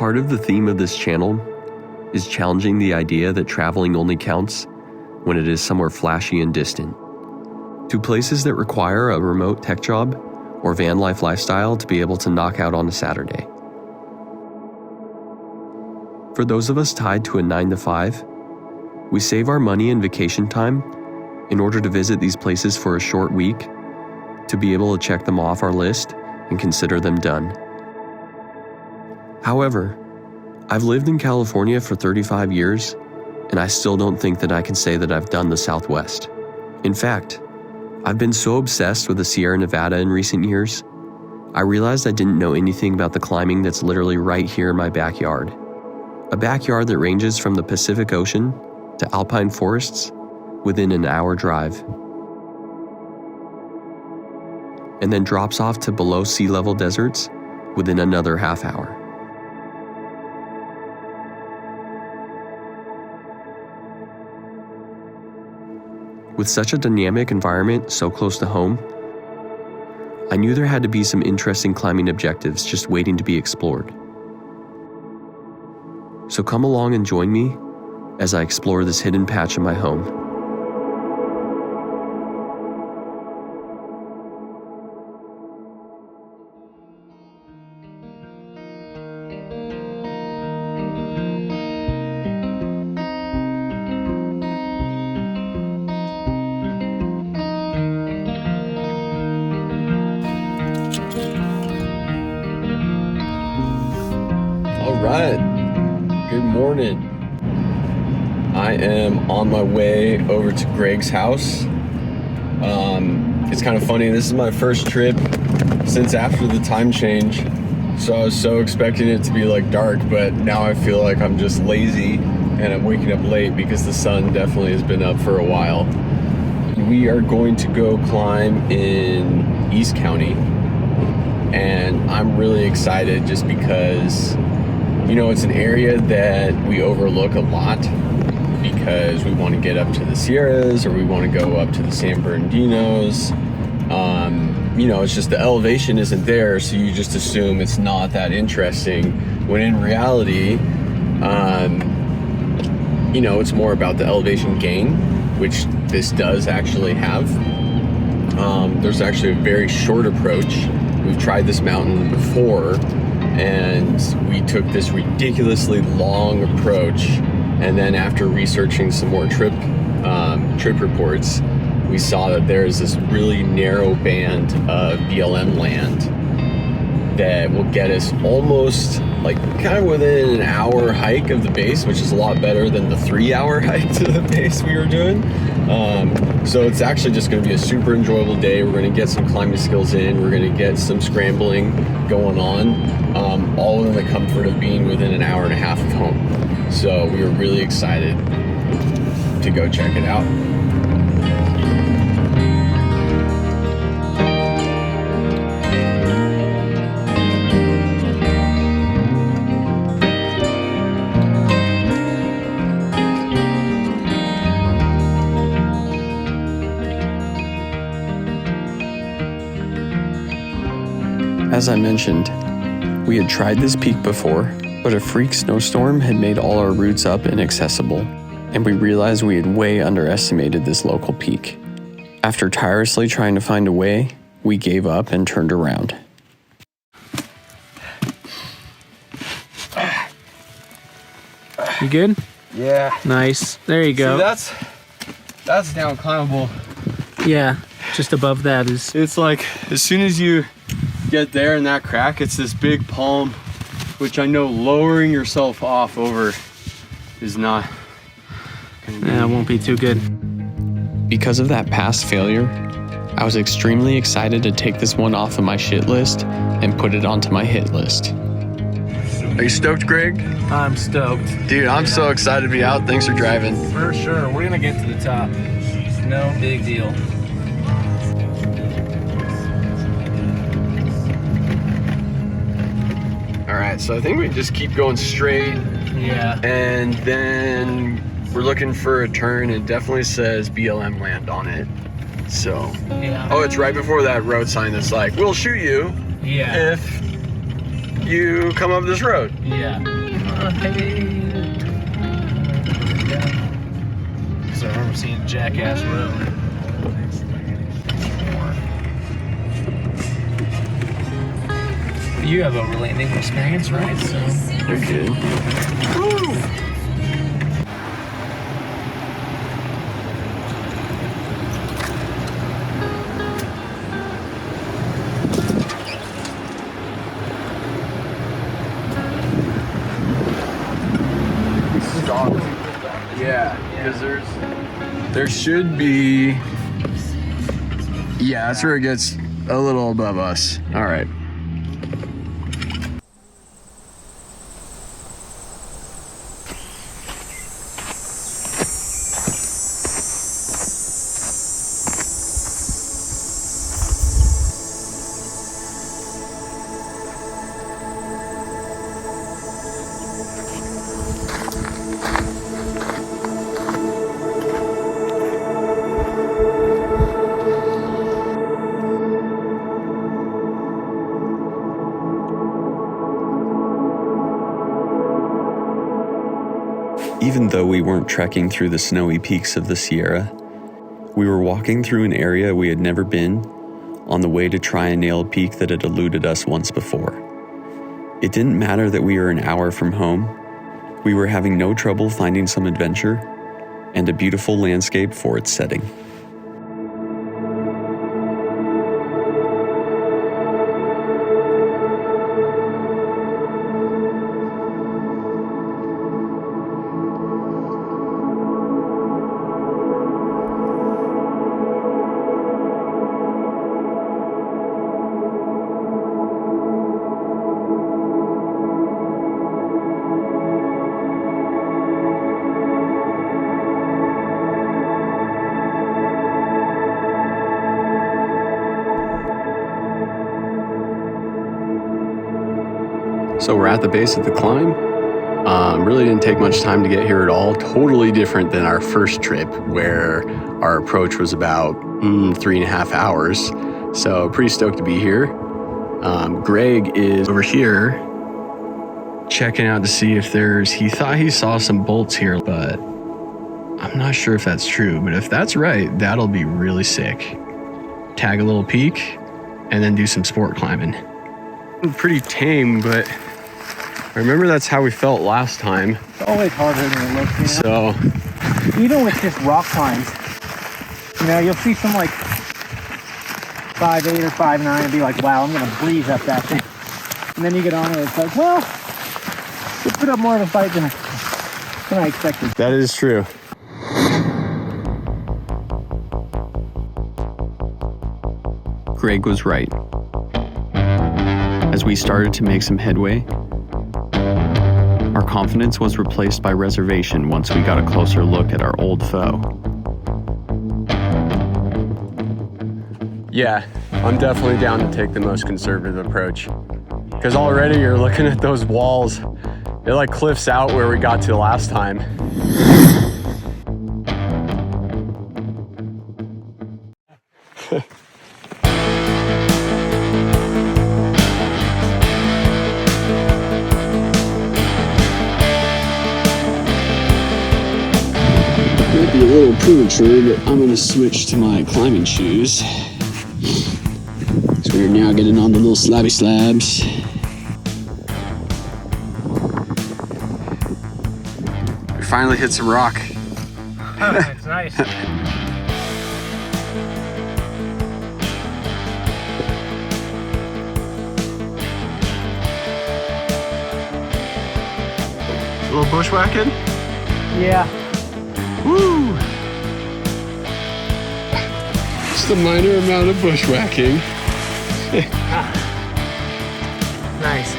Part of the theme of this channel is challenging the idea that traveling only counts when it is somewhere flashy and distant, to places that require a remote tech job or van life lifestyle to be able to knock out on a Saturday. For those of us tied to a 9-to-5, we save our money and vacation time in order to visit these places for a short week to be able to check them off our list and consider them done. However, I've lived in California for 35 years, and I still don't think that I can say that I've done the Southwest. In fact, I've been so obsessed with the Sierra Nevada in recent years, I realized I didn't know anything about the climbing that's literally right here in my backyard. A backyard that ranges from the Pacific Ocean to alpine forests within an hour drive, and then drops off to below sea level deserts within another half hour. With such a dynamic environment so close to home, I knew there had to be some interesting climbing objectives just waiting to be explored. So come along and join me as I explore this hidden patch of my home. All right, good morning. I am on my way over to Greg's house. It's kind of funny, this is my first trip since after the time change, so I was so expecting it to be like dark, but now I feel like I'm just lazy and I'm waking up late because the sun definitely has been up for a while. We are going to go climb in East County, and I'm really excited just because, you know, it's an area that we overlook a lot because we want to get up to the Sierras or we want to go up to the San Bernardinos. You know, it's just the elevation isn't there, so you just assume it's not that interesting, when in reality, you know, it's more about the elevation gain, which this does actually have. There's actually a very short approach. We've tried this mountain before, and we took this ridiculously long approach, and then after researching some more trip reports, we saw that there is this really narrow band of BLM land that will get us almost like kind of within an hour hike of the base, which is a lot better than the 3-hour hike to the base we were doing. So it's actually just going to be a super enjoyable day. We're going to get some climbing skills in. We're going to get some scrambling going on, all in the comfort of being within an hour and a half of home. So we were really excited to go check it out. As I mentioned, we had tried this peak before, but a freak snowstorm had made all our routes up inaccessible, and we realized we had way underestimated this local peak. After tirelessly trying to find a way, we gave up and turned around. You good? Yeah. Nice. There you go. See, that's down climbable. Yeah, just above that is... It's like, as soon as you get there in that crack, it's this big palm, which I know lowering yourself off over is not gonna be... Yeah, it won't be too good. Because of that past failure, I was extremely excited to take this one off of my shit list and put it onto my hit list. Are you stoked, Greg? I'm stoked. Dude, I'm so excited to be out. Thanks for driving. For sure. We're gonna get to the top. No big deal. All right, so I think we just keep going straight. Yeah. And then we're looking for a turn. It definitely says BLM land on it. So, yeah. Oh, it's right before that road sign that's like, we'll shoot you if you come up this road. Yeah. Because I remember seeing Jackass Road. You have overlanding experience, right? So They're good. woo! Yeah, because there should be. Yeah, that's where it gets a little above us. All right. Even though we weren't trekking through the snowy peaks of the Sierra, we were walking through an area we had never been on the way to try and nail a peak that had eluded us once before. It didn't matter that we were an hour from home. We were having no trouble finding some adventure and a beautiful landscape for its setting. So we're at the base of the climb. Really didn't take much time to get here at all. Totally different than our first trip where our approach was about 3.5 hours. So pretty stoked to be here. Greg is over here checking out to see if he thought he saw some bolts here, but I'm not sure if that's true. But if that's right, that'll be really sick. Tag a little peak and then do some sport climbing. Pretty tame, but I remember that's how we felt last time. It's always harder than it looks, you know? So Even with just rock climbs, you know, you'll see some like 5'8" or 5'9" and be like, wow, I'm gonna breeze up that thing. And then you get on it, it's like, well, you put up more of a fight than I expected. that is true. Greg was right. As we started to make some headway, our confidence was replaced by reservation once we got a closer look at our old foe. Yeah, I'm definitely down to take the most conservative approach. Because already you're looking at those walls. It like cliffs out where we got to last time. Might be a little premature, but I'm gonna switch to my climbing shoes. So we're now getting on the little slabby slabs. We finally hit some rock. It's nice. A little bushwhacking? Yeah. Woo! Just a minor amount of bushwhacking. Nice.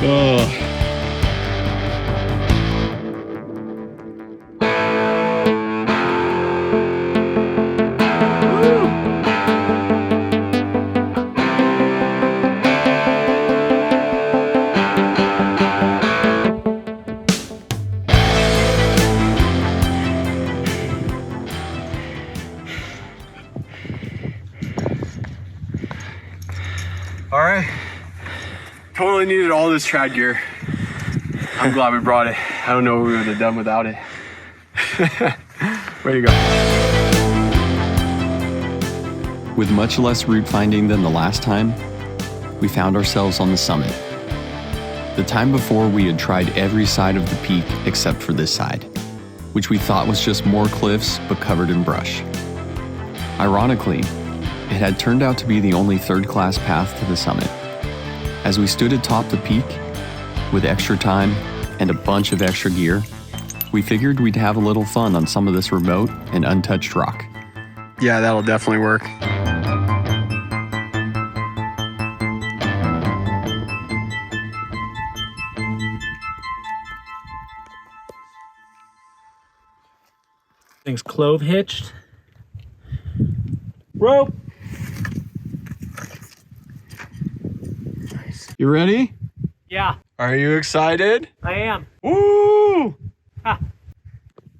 Oh. All right, totally needed all this trad gear. I'm glad we brought it. I don't know what we would have done without it. Way to go. With much less route finding than the last time, we found ourselves on the summit. The time before, we had tried every side of the peak except for this side, which we thought was just more cliffs but covered in brush. Ironically, it had turned out to be the only third-class path to the summit. As we stood atop the peak, with extra time and a bunch of extra gear, we figured we'd have a little fun on some of this remote and untouched rock. Yeah, that'll definitely work. Thing's clove hitched. Rope. You ready? Yeah, Are you excited? I am. Woo! Ha.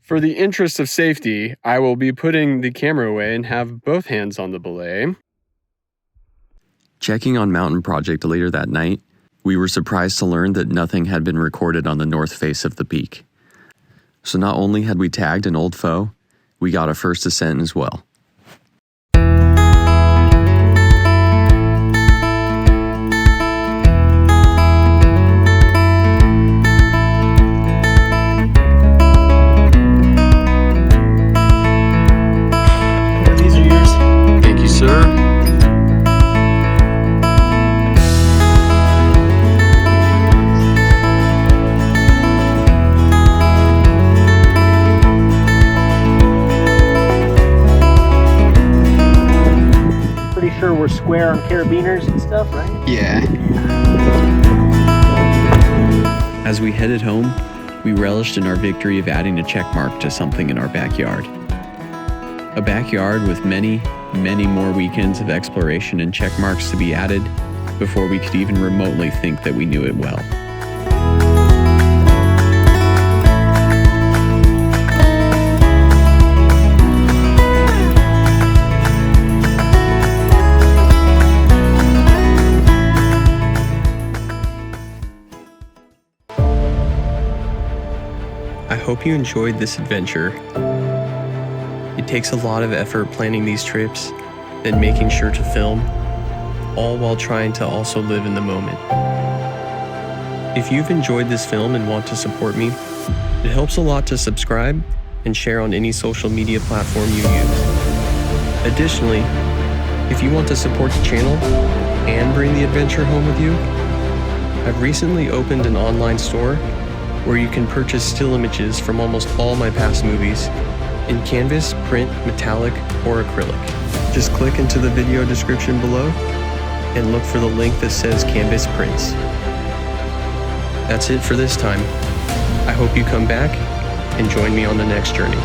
For the interest of safety, I will be putting the camera away and have both hands on the belay. Checking on Mountain Project later that night, we were surprised to learn that nothing had been recorded on the north face of the peak. So not only had we tagged an old foe, we got a first ascent as well. These are yours. Thank you, sir. Pretty sure we're square on carabiners and stuff, right? Yeah. As we headed home, we relished in our victory of adding a check mark to something in our backyard. A backyard with many, many more weekends of exploration and check marks to be added before we could even remotely think that we knew it well. I hope you enjoyed this adventure. It takes a lot of effort planning these trips, then making sure to film, all while trying to also live in the moment. If you've enjoyed this film and want to support me, it helps a lot to subscribe and share on any social media platform you use. Additionally, if you want to support the channel and bring the adventure home with you, I've recently opened an online store where you can purchase still images from almost all my past movies in canvas, print, metallic, or acrylic. Just click into the video description below and look for the link that says Canvas Prints. That's it for this time. I hope you come back and join me on the next journey.